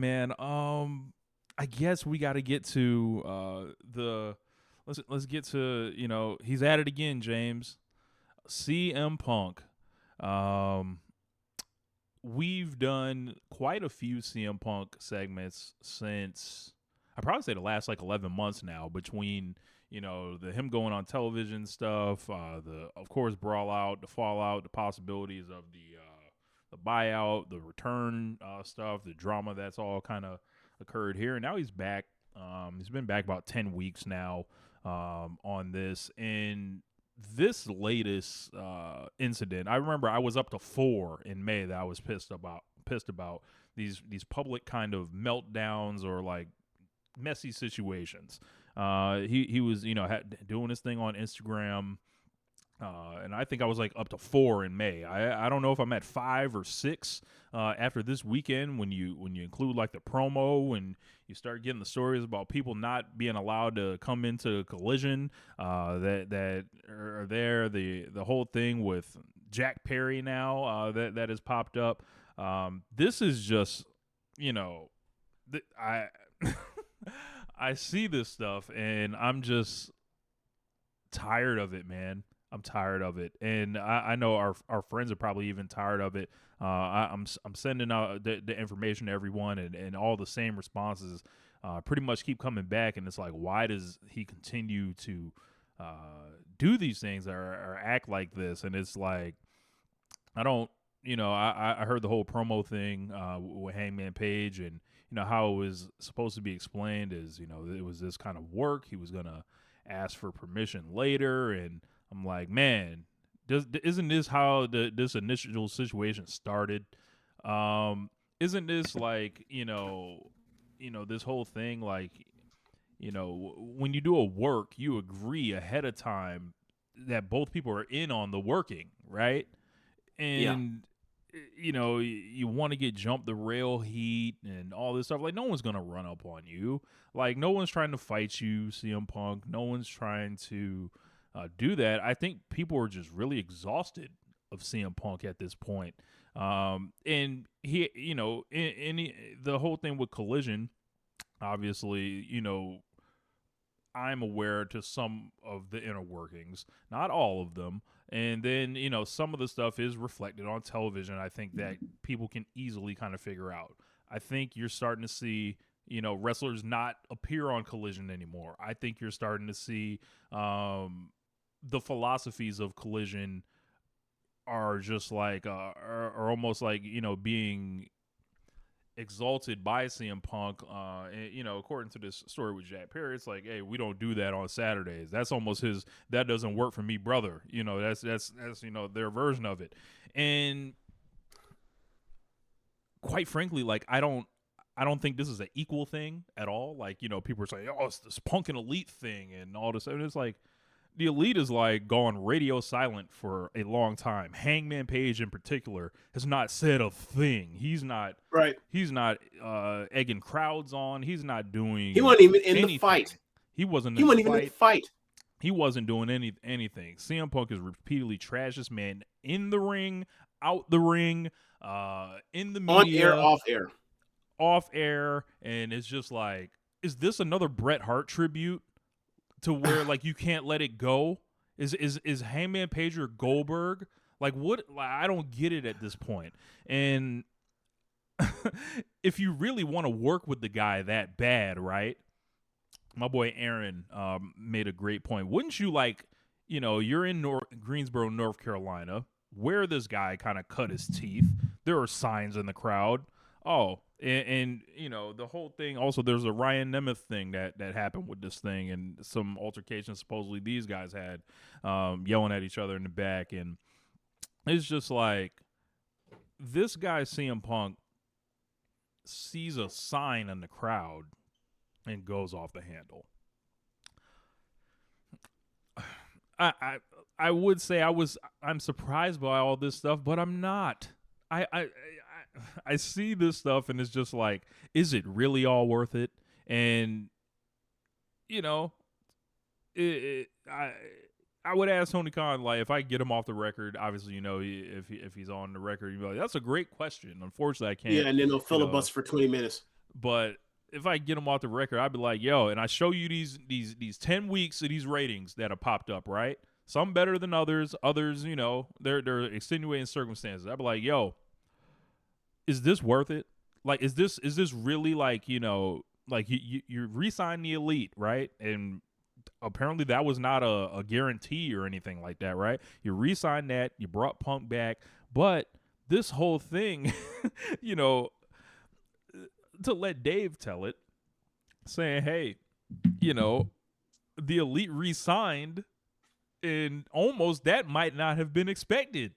man. I guess we got to get to the let's get to he's at it again, James. CM Punk. Um, we've done quite a few CM Punk segments since I probably say the last like 11 months now between the him going on television stuff, the of course brawl out, the fallout, the possibilities of the buyout, the return stuff, the drama that's all kind of occurred here, and now he's back. He's been back about 10 weeks now on this, and this latest incident, I remember I was up to 4 in May that I was pissed about these public kind of meltdowns or like messy situations. He was doing his thing on Instagram. And I think I was like up to 4 in May. I don't know if I'm at 5 or 6 after this weekend when you include like the promo and you start getting the stories about people not being allowed to come into Collision that are there. The whole thing with Jack Perry now that has popped up. This is just I I see this stuff and I'm just tired of it, man. I'm tired of it, and I know our friends are probably even tired of it. I'm sending out the information to everyone, and all the same responses pretty much keep coming back. And it's like, why does he continue to do these things or act like this? And it's like, I don't, I heard the whole promo thing with Hangman Page, and how it was supposed to be explained is it was this kind of work. He was gonna ask for permission later, and I'm like, man, isn't this how this initial situation started? Isn't this like, this whole thing like, when you do a work, you agree ahead of time that both people are in on the working, right? And, you want to get jumped the rail heat and all this stuff. Like, no one's going to run up on you. Like, no one's trying to fight you, CM Punk. No one's trying to do that. I think people are just really exhausted of CM Punk at this point. And he, the whole thing with Collision, obviously, I'm aware to some of the inner workings, not all of them. And then, some of the stuff is reflected on television. I think that people can easily kind of figure out. I think you're starting to see, wrestlers not appear on Collision anymore. I think you're starting to see the philosophies of Collision are just like are almost like being exalted by CM Punk. And, according to this story with Jack Perry, it's like, hey, we don't do that on Saturdays. That's almost his. That doesn't work for me, brother. That's their version of it. And quite frankly, like I don't think this is an equal thing at all. Like people are saying, oh, it's this Punk and Elite thing and all this. And it's like, the Elite is like gone radio silent for a long time. Hangman Page in particular has not said a thing. He's not right. He's not egging crowds on. He's not doing. He wasn't even in anything. the fight. He wasn't. He in wasn't the even fight. in the fight. He wasn't doing anything. CM Punk has repeatedly trashed this man in the ring, out the ring, in the media, on air, off air, and it's just like, is this another Bret Hart tribute? To where like you can't let it go? Is Hangman Page or Goldberg? Like what? Like, I don't get it at this point. And if you really want to work with the guy that bad, right? My boy Aaron made a great point. Wouldn't you like, you're in Greensboro, North Carolina, where this guy kind of cut his teeth. There are signs in the crowd. Oh, and the whole thing. Also, there's a Ryan Nemeth thing that happened with this thing, and some altercations supposedly these guys had, yelling at each other in the back, and it's just like this guy CM Punk sees a sign in the crowd and goes off the handle. I would say I'm surprised by all this stuff, but I'm not. I see this stuff and it's just like, is it really all worth it? And I would ask Tony Khan, like, if I get him off the record, obviously, if he's on the record, you'd be like, that's a great question. Unfortunately, I can't. Yeah, and then they'll filibuster for 20 minutes. But if I get them off the record, I'd be like, yo, and I show you these 10 weeks of these ratings that have popped up, right? Some better than others. Others, you know, they're extenuating circumstances. I'd be like, yo, is this worth it? Like, is this really like, you know, like you re-sign the elite, right? And apparently that was not a guarantee or anything like that, right? You re-signed that, you brought Punk back, but this whole thing, you know, to let Dave tell it, saying, hey, you know, the elite re-signed, and almost that might not have been expected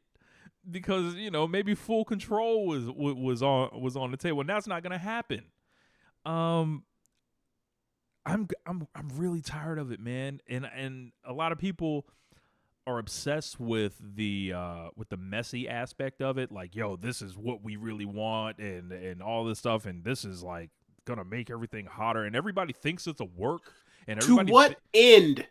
because, you know, maybe full control was on the table, and that's not gonna happen. Um, I'm really tired of it, man, and a lot of people are obsessed with the messy aspect of it, like, yo, this is what we really want, and all this stuff, and this is like gonna make everything hotter, and everybody thinks it's a work, and To what end?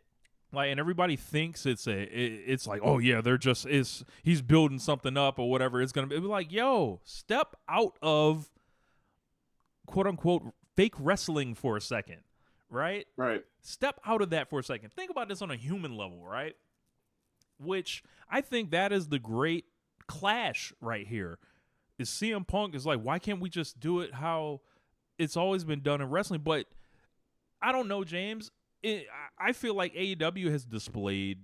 like, and everybody thinks it's like, oh yeah, they're just is he's building something up or whatever it's gonna be. Like, yo, step out of quote unquote fake wrestling for a second, right? Right. Step out of that for a second. Think about this on a human level, right? Which I think that is the great clash right here. Is CM Punk is like, why can't we just do it how it's always been done in wrestling? But I don't know, James. I feel like AEW has displayed,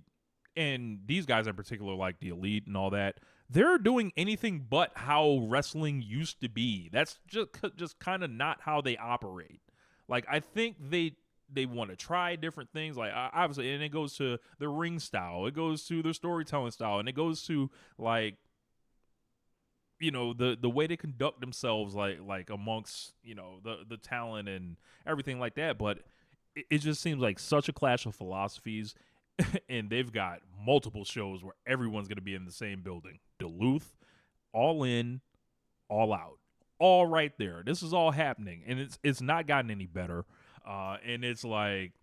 and these guys in particular, like the Elite and all that, they're doing anything but how wrestling used to be. That's just kind of not how they operate. Like, I think they want to try different things, like, obviously, and it goes to their ring style, it goes to their storytelling style, and it goes to, like, you know, the way they conduct themselves, like amongst, you know, the talent and everything like that. But it just seems like such a clash of philosophies. And they've got multiple shows where everyone's going to be in the same building. Duluth, all in, all out, all right there. This is all happening, and it's not gotten any better. And it's like,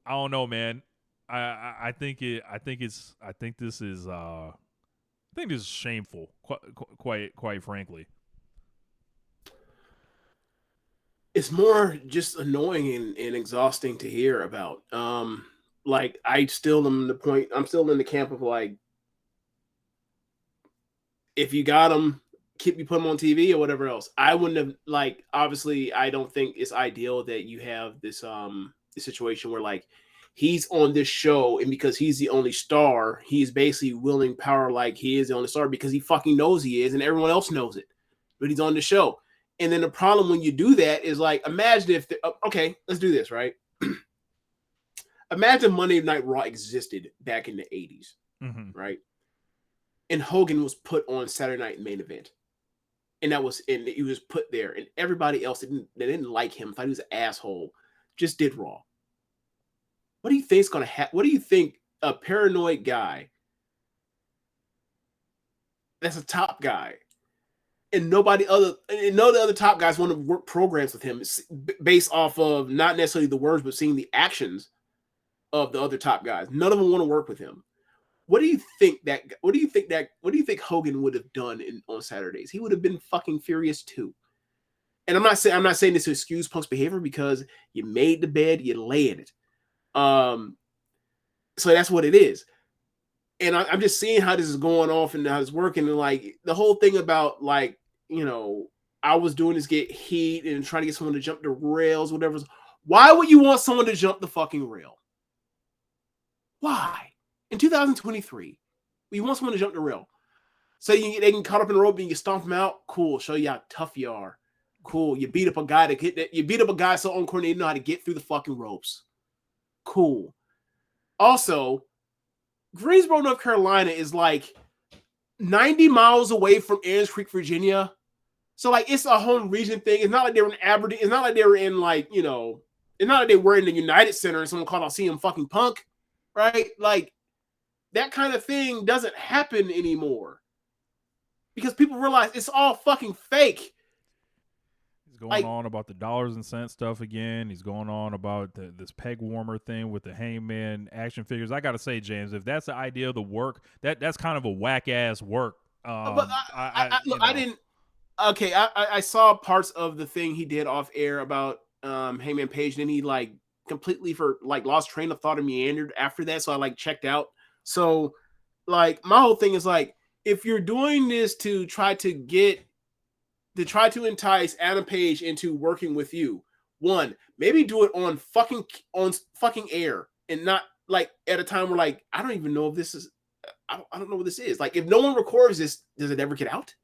I don't know, man. I think this is shameful, quite frankly. It's more just annoying and exhausting to hear about. Like, I'm still in the camp of, like, if you got them, keep you put them on TV or whatever else. I wouldn't have, like, obviously I don't think it's ideal that you have this situation where, like, he's on this show, and because he's the only star, he's basically wielding power like he is the only star because he fucking knows he is and everyone else knows it. But he's on the show. And then the problem when you do that is, like, imagine if okay, let's do this, right? Imagine Monday Night Raw existed back in the 80s, right? And Hogan was put on Saturday Night Main Event. And he was put there, and everybody else that didn't like him, thought he was an asshole, just did Raw. What do you think is going to happen? What do you think a paranoid guy that's a top guy, and none of the other top guys want to work programs with him based off of not necessarily the words, but seeing the actions of the other top guys. None of them want to work with him. What do you think Hogan would have done on Saturdays? He would have been fucking furious too. And I'm not saying this to excuse Punk's behavior, because you made the bed, you lay in it. So that's what it is. And I'm just seeing how this is going off and how it's working. And, like, the whole thing about, like, you know, I was doing this get heat and trying to get someone to jump the rails, whatever. Why would you want someone to jump the fucking rail? Why? In 2023, you want someone to jump the rail. So they can caught up in the rope and you stomp them out. Cool. Show you how tough you are. Cool. You beat up a guy so uncoordinated, know how to get through the fucking ropes. Cool. Also, Greensboro, North Carolina is like 90 miles away from Aarons Creek, Virginia. So, like, it's a home region thing. It's not like they were in Aberdeen. It's not like they were in, like, you know, it's not like they were in the United Center and someone called out CM fucking Punk, right? Like, that kind of thing doesn't happen anymore because people realize it's all fucking fake. He's going on about the dollars and cents stuff again. He's going on about this peg warmer thing with the Hangman action figures. I got to say, James, if that's the idea of the work, that's kind of a whack ass work. But I didn't. Okay, I saw parts of the thing he did off air about Hangman Page, and then he like completely for like lost train of thought and meandered after that. So I like checked out. So like my whole thing is like, if you're doing this to try to entice Adam Page into working with you, one, maybe do it on fucking air and not like at a time where like I don't even know if this is I don't know what this is. Like if no one records this, does it ever get out?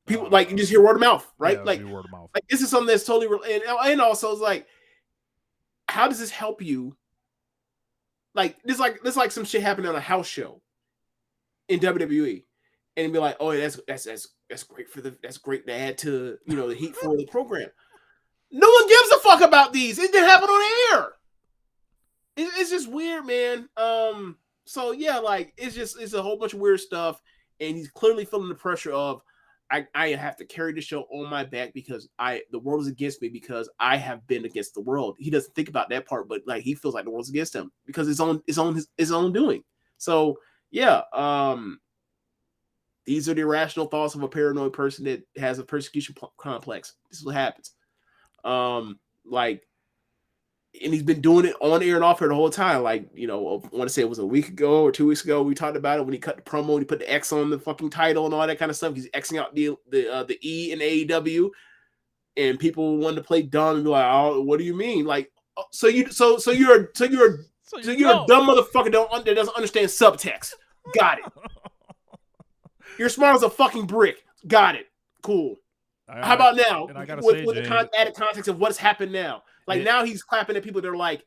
People like you just hear word of mouth, right? Yeah, Like, word of mouth. like this is something that's totally real. And also it's like, how does this help you? Like this like some shit happened on a house show in WWE, and be like, oh, that's great that's great to add to the heat for the program. No one gives a fuck about these. It didn't happen on air. It's just weird, man. So yeah, like it's a whole bunch of weird stuff, and he's clearly feeling the pressure of I have to carry the show on my back because the world is against me because I have been against the world. He doesn't think about that part, but like he feels like the world's against him because his own doing. So yeah, these are the irrational thoughts of a paranoid person that has a persecution complex. This is what happens. Like, and he's been doing it on air and off air the whole time. Like, I want to say it was a week ago or 2 weeks ago. We talked about it when he cut the promo and he put the X on the fucking title and all that kind of stuff. He's Xing out the E in AEW, and people wanted to play dumb and be like, "Oh, what do you mean?" Like, so you're a dumb motherfucker that doesn't understand subtext. Got it. You're smart as a fucking brick. Got it. Cool. How about now? With the added context of what's happened now. Like now he's clapping at people that are like,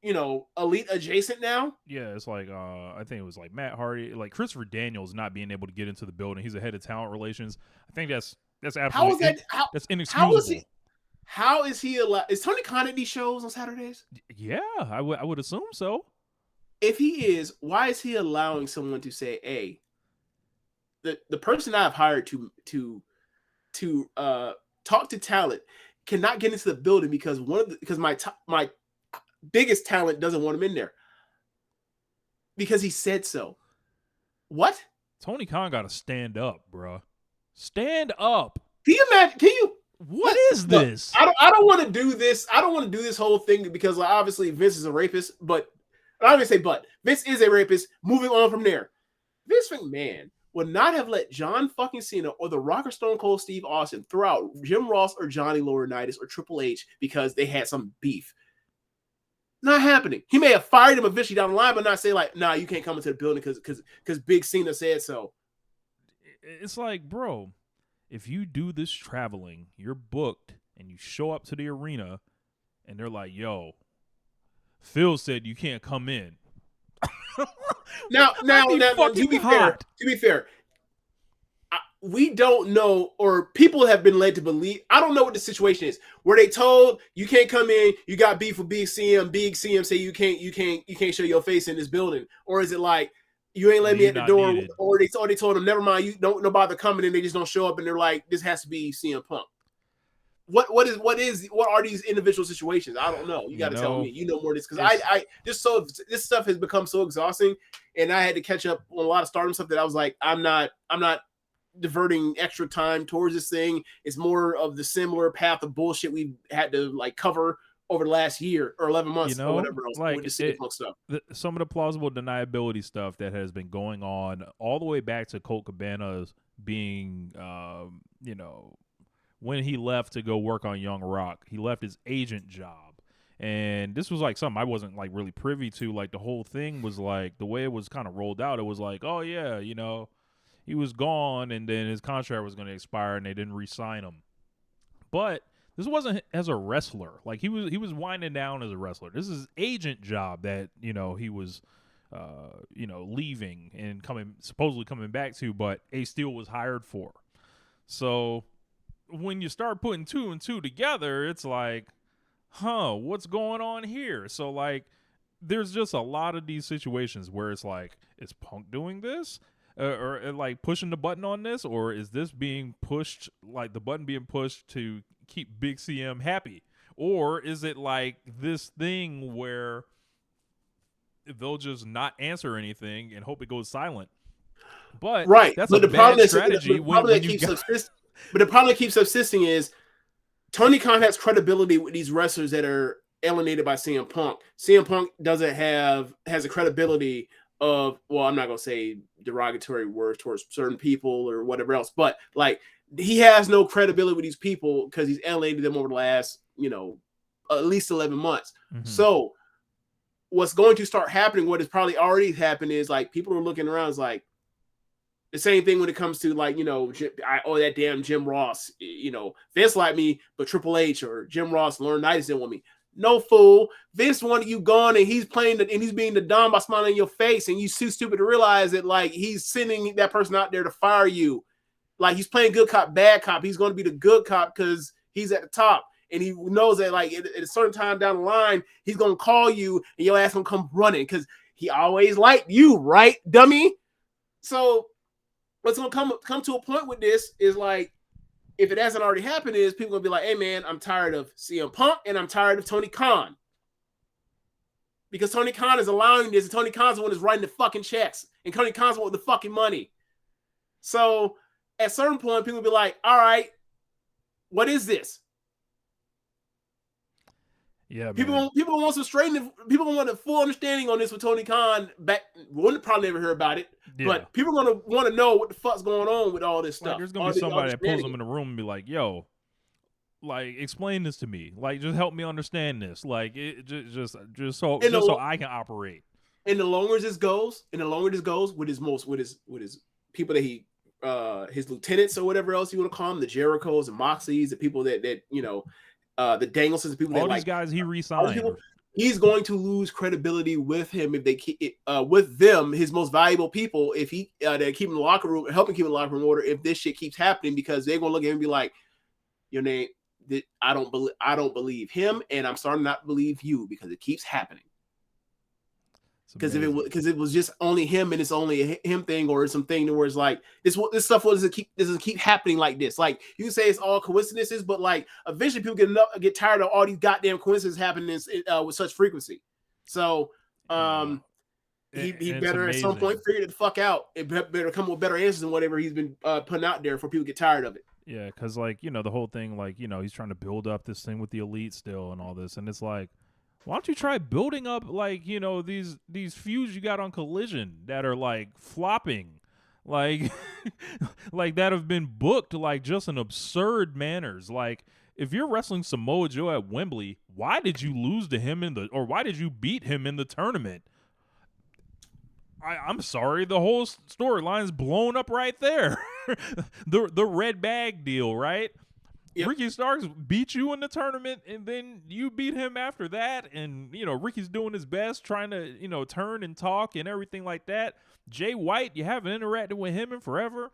elite adjacent now. Yeah, it's like I think it was like Matt Hardy, like Christopher Daniels not being able to get into the building. He's the head of talent relations. I think that's absolutely that's inexcusable. How is he allowed? Is Tony Khan at these shows on Saturdays? Yeah, I would assume so. If he is, why is he allowing someone to say, "Hey, the person I've hired to talk to talent cannot get into the building because my biggest talent doesn't want him in there because he said so." What? Tony Khan got to stand up, bro. Stand up. Can you imagine? What is this? Look, I don't want to do this. I don't want to do this whole thing because obviously Vince is a rapist, but I'm not gonna say but. Vince is a rapist. Moving on from there. Vince McMahon would not have let John fucking Cena or The Rock or Stone Cold Steve Austin throw out Jim Ross or Johnny Laurinaitis or Triple H because they had some beef. Not happening. He may have fired him eventually down the line, but not say like, "Nah, you can't come into the building because Big Cena said so." It's like, bro, if you do this traveling, you're booked, and you show up to the arena, and they're like, "Yo, Phil said you can't come in." now, to be fair, we don't know, or people have been led to believe. I don't know what the situation is. Were they told you can't come in? You got beef with Big CM. Big CM say you can't show your face in this building, or is it like you ain't let me at the door, or they told them never mind, you don't bother coming in. They just don't show up, and they're like, this has to be CM Punk. What are these individual situations? I don't know. You got to tell me. You know more of this because this stuff has become so exhausting, and I had to catch up on a lot of Stardom stuff that I was like, I'm not diverting extra time towards this thing. It's more of the similar path of bullshit we've had to like cover over the last year or 11 months or whatever else. Like stuff. Some of the plausible deniability stuff that has been going on all the way back to Colt Cabana's being, when he left to go work on Young Rock, he left his agent job. And this was like something I wasn't like really privy to. Like the whole thing was like the way it was kind of rolled out. It was like, oh yeah, he was gone and then his contract was going to expire and they didn't re-sign him. But this wasn't as a wrestler. Like he was winding down as a wrestler. This is his agent job that, he was leaving and supposedly coming back to, but Ace Steel was hired for. So when you start putting two and two together, it's like, what's going on here? So like there's just a lot of these situations where it's like, is Punk doing this? Or like pushing the button on this, or is this being pushed, like the button being pushed to keep Big CM happy? Or is it like this thing where they'll just not answer anything and hope it goes silent? But Right. that's a But the bad problem is, strategy when you got. but the problem that keeps subsisting is Tony Khan has credibility with these wrestlers that are alienated by CM Punk. CM Punk has a credibility of, well, I'm not gonna say derogatory words towards certain people or whatever else, but like he has no credibility with these people because he's alienated them over the last, at least 11 months. Mm-hmm. So what's going to start happening, what has probably already happened, is like people are looking around, is like the same thing when it comes to like, that damn Jim Ross, Vince like me, but Triple H or Jim Ross, Lauren Knight didn't want me. No, fool. Vince wanted you gone, and he's playing and he's being the Don by smiling in your face, and you too stupid to realize that like he's sending that person out there to fire you. Like he's playing good cop, bad cop. He's going to be the good cop because he's at the top, and he knows that like at a certain time down the line, he's going to call you, and your ass going to come running because he always liked you, right, dummy? So what's going to come to a point with this is like, if it hasn't already happened, is people gonna be like, hey man, I'm tired of CM Punk and I'm tired of Tony Khan. Because Tony Khan is allowing this, and Tony Khan's the one that's writing the fucking checks, and Tony Khan's the one with the fucking money. So at a certain point, people will be like, all right, what is this? Yeah, people want some straightening. People want a full understanding on this with Tony Khan. We'll probably never hear about it, but people are gonna want to know what the fuck's going on with all this stuff. Like, there's gonna be somebody that pulls them in the room and be like, "Yo, like, explain this to me. Like, just help me understand this. Like, just so I can operate." And the longer this goes, with his people that he his lieutenants or whatever else you want to call them, the Jerichos and Moxies, the people that the Danielsons, the people all that these guys he re-signed. He's going to lose credibility with him if they keep with them, his most valuable people. If he they're keeping the locker room, helping keep the locker room order. If this shit keeps happening, because they're gonna look at him and be like, "Your name, I don't believe him, and I'm starting not to believe you because it keeps happening." Because it was just only him and it's only a him thing, or something where it's like this stuff doesn't keep happening like this. Like you can say it's all coincidences, but like eventually people get tired of all these goddamn coincidences happening with such frequency. So he better at some point figure it the fuck out. It better come with better answers than whatever he's been putting out there for people to get tired of it. Yeah, because like the whole thing, like he's trying to build up this thing with the Elite still and all this, and it's like, why don't you try building up like these feuds you got on Collision that are like flopping, like like that have been booked like just in absurd manners. Like if you're wrestling Samoa Joe at Wembley, why did you lose to him or why did you beat him in the tournament? I'm sorry, the whole storyline's blown up right there. the red bag deal, right? Yep. Ricky Starks beat you in the tournament, and then you beat him after that. And, Ricky's doing his best, trying to, turn and talk and everything like that. Jay White, you haven't interacted with him in forever.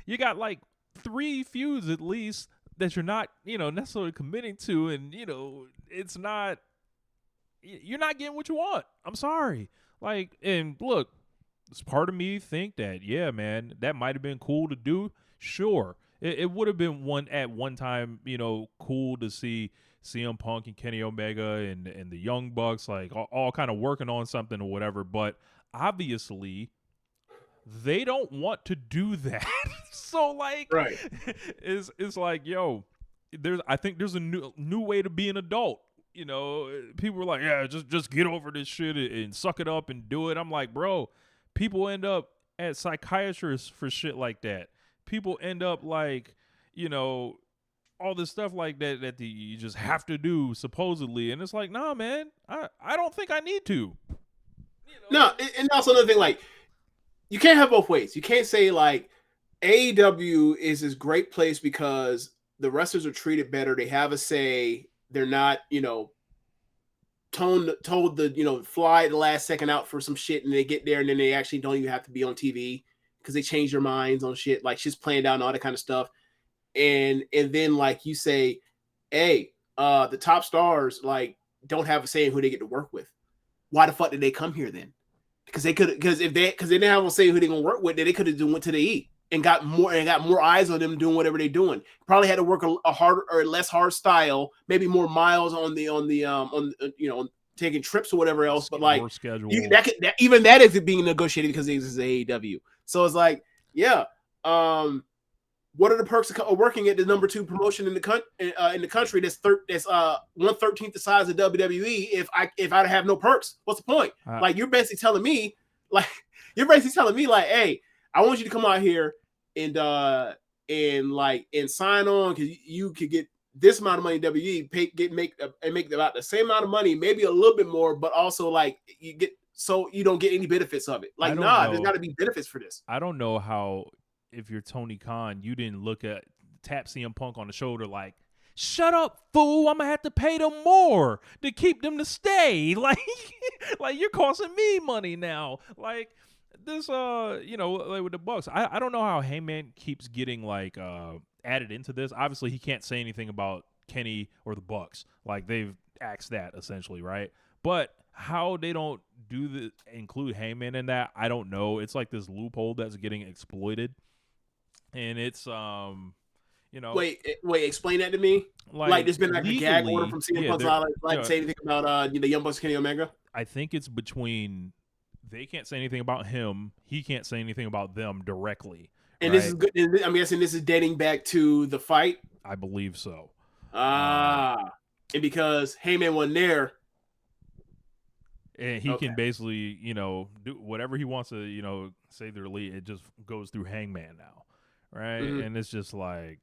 You got like 3 feuds at least that you're not, necessarily committing to. And, it's not, you're not getting what you want. I'm sorry. Like, and look, this part of me think that, yeah, man, that might have been cool to do. Sure. It would have been at one time, cool to see CM Punk and Kenny Omega and the Young Bucks like all kind of working on something or whatever. But obviously, they don't want to do that. So like, right? It's like, yo, I think there's a new way to be an adult. People were like, yeah, just get over this shit and suck it up and do it. I'm like, bro, people end up at psychiatrists for shit like that. People end up like, all this stuff like that you just have to do supposedly. And it's like, nah, man, I don't think I need to. No, and also another thing, like, you can't have both ways. You can't say like AEW is this great place because the wrestlers are treated better. They have a say. They're not, told to, fly the last second out for some shit, and they get there and then they actually don't even have to be on TV. Because they change their minds on shit, like shit's playing down and all that kind of stuff. And then like you say, hey, the top stars like don't have a say in who they get to work with. Why the fuck did they come here then? Because they didn't have a say who they're gonna work with, then they could have went to the E and got more eyes on them doing whatever they're doing. Probably had to work a harder or less hard style, maybe more miles on taking trips or whatever else. But like schedule. even that is being negotiated because this is AEW. So it's like, yeah. What are the perks of working at the number 2 promotion in the country that's 1/13 the size of WWE if I have no perks? What's the point? Like you're basically telling me, like hey, I want you to come out here and sign on because you could get this amount of money in WWE, make about the same amount of money, maybe a little bit more, but also like you get so you don't get any benefits of it. Like, there's got to be benefits for this. I don't know how. If you're Tony Khan, you didn't tap CM Punk on the shoulder like, shut up, fool, I'm gonna have to pay them more to keep them to stay. Like you're costing me money now. Like this, like with the Bucks. I don't know how Heyman keeps getting like added into this. Obviously, he can't say anything about Kenny or the Bucks. Like they've axed that essentially, right? But how they don't include Heyman in that, I don't know. It's like this loophole that's getting exploited. And it's Wait, explain that to me. Like there's been like legally, a gag order from CM Punk's say anything about the Young Bucks, Kenny Omega. I think it's between they can't say anything about him, he can't say anything about them directly. And this is good. I'm guessing this is dating back to the fight. I believe so. And because Heyman wasn't there, and he can basically do whatever he wants to save their lead. It just goes through Hangman now. Right, and it's just like,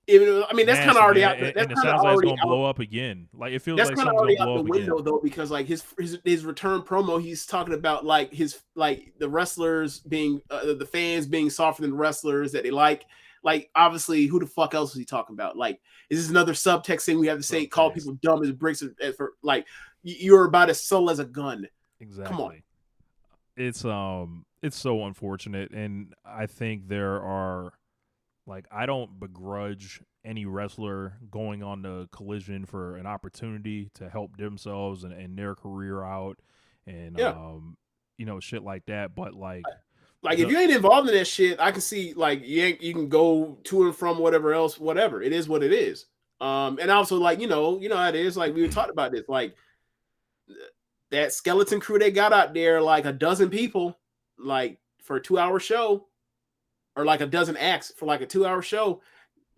that's kind of already out. It sounds like it's gonna blow up again. Like it feels like something's gonna blow up again. That's kind of already out the window though, because like his return promo, he's talking about like the wrestlers being the fans being softer than the wrestlers that they like. Like obviously, who the fuck else is he talking about? Like, is this another subtext thing we have to say? Call people dumb as bricks for like you're about as subtle as a gun. Exactly. Come on. It's so unfortunate, and I think there are I don't begrudge any wrestler going on the Collision for an opportunity to help themselves and their career out, and shit like that. But if you ain't involved in that shit, I can see you can go to and from whatever. It is what it is. And also how it is. Like we were talking about this, like that skeleton crew they got out there, like a dozen people. Like for a 2-hour show, or like a dozen acts for like a 2-hour show.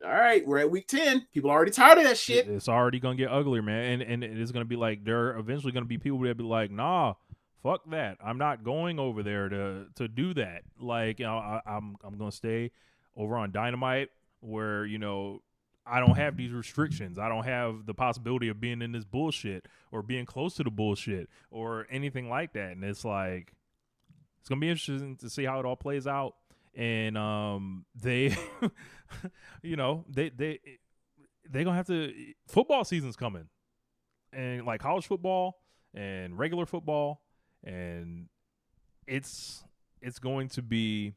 All right, we're at week 10. People are already tired of that shit. It's already gonna get uglier, man. And it is gonna be like there are eventually gonna be people that be like, nah, fuck that. I'm not going over there to do that. Like, I'm gonna stay over on Dynamite where I don't have these restrictions. I don't have the possibility of being in this bullshit or being close to the bullshit or anything like that. And it's like, it's going to be interesting to see how it all plays out. And they, they're going to have to, football season's coming. And like college football and regular football. And it's going to be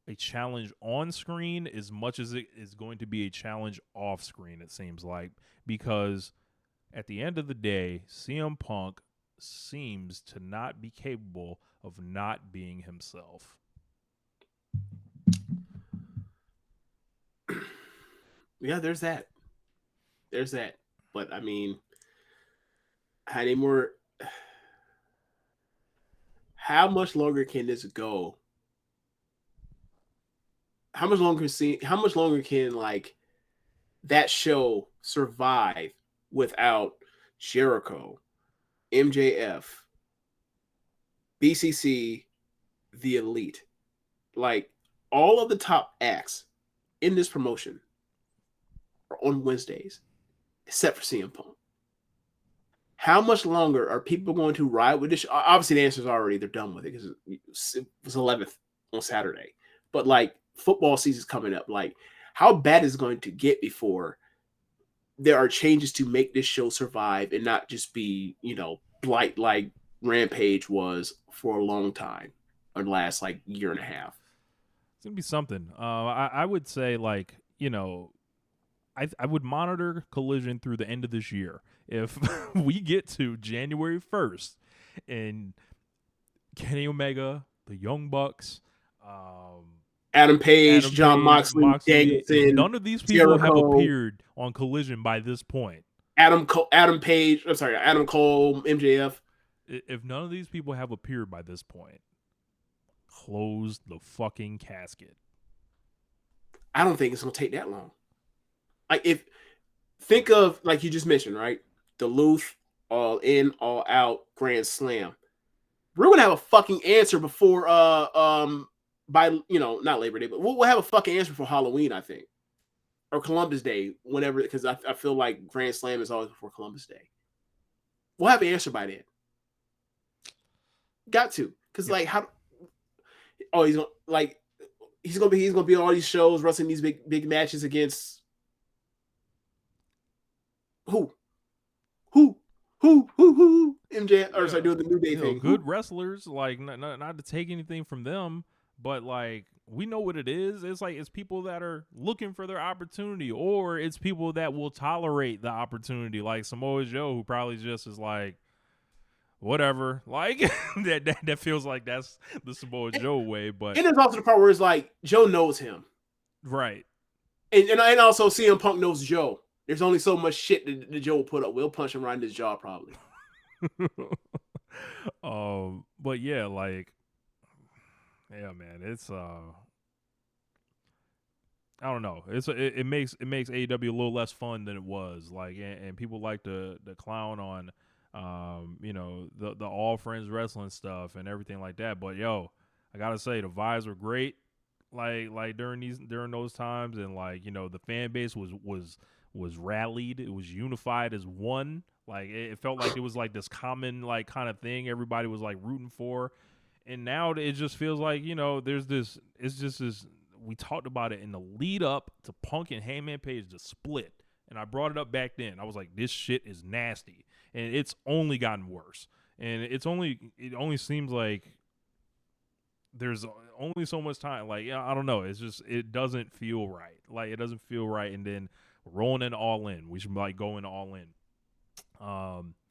a challenge on screen as much as it is going to be a challenge off screen, it seems like. Because at the end of the day, CM Punk seems to not be capable of not being himself. Yeah, there's that. But I mean, how much longer can this go? How much longer can like that show survive without Jericho, MJF, BCC, the Elite? Like all of the top acts in this promotion are on Wednesdays, except for CM Punk. How much longer are people going to ride with this? Obviously, the answer is already they're done with it because it was 11th on Saturday. But like football season's coming up. Like, how bad is it going to get before there are changes to make this show survive and not just be, blight like Rampage was for a long time or the last like year and a half? It's gonna be something. I would say I would monitor Collision through the end of this year. If we get to January 1st and Kenny Omega, the Young Bucks, Adam Page, John Moxley, Danielson, none of these people have appeared on Collision by this point. Adam Cole, MJF. If none of these people have appeared by this point, close the fucking casket. I don't think it's gonna take that long. Like think of like you just mentioned, right? Duluth, all in, all out, Grand Slam. We're gonna have a fucking answer before by not Labor Day, but we'll have a fucking answer for Halloween, I think. Or Columbus Day, whenever, because I feel like Grand Slam is always before Columbus Day. We'll have an answer by then. Got to, because like how? Oh, he's gonna be on all these shows, wrestling these big matches against who? MJ or sorry, doing the New Day thing. Good wrestlers, like not to take anything from them, but like we know what it is. It's like it's people that are looking for their opportunity, or it's people that will tolerate the opportunity, like Samoa Joe, who probably just is like, whatever. Like that feels like that's the Samoa Joe way. But and there's also the part where it's like Joe knows him, right? And also CM Punk knows Joe. There's only so much shit that Joe will put up. We'll punch him right in his jaw probably. But yeah, like, yeah, man, it's I don't know. It makes AEW a little less fun than it was. Like, and people like to clown on, the All Friends Wrestling stuff and everything like that. But yo, I gotta say the vibes were great. Like during those times, and like the fan base was rallied. It was unified as one. Like it felt like it was like this common like kind of thing everybody was like rooting for. And now it just feels like, there's this, it's just this, we talked about it in the lead up to Punk and Hangman Page to split. And I brought it up back then. I was like, this shit is nasty. And it's only gotten worse. And it only seems like there's only so much time. Like, I don't know. It's just, it doesn't feel right. Like, it doesn't feel right. And then rolling in All In. We should like go in All In.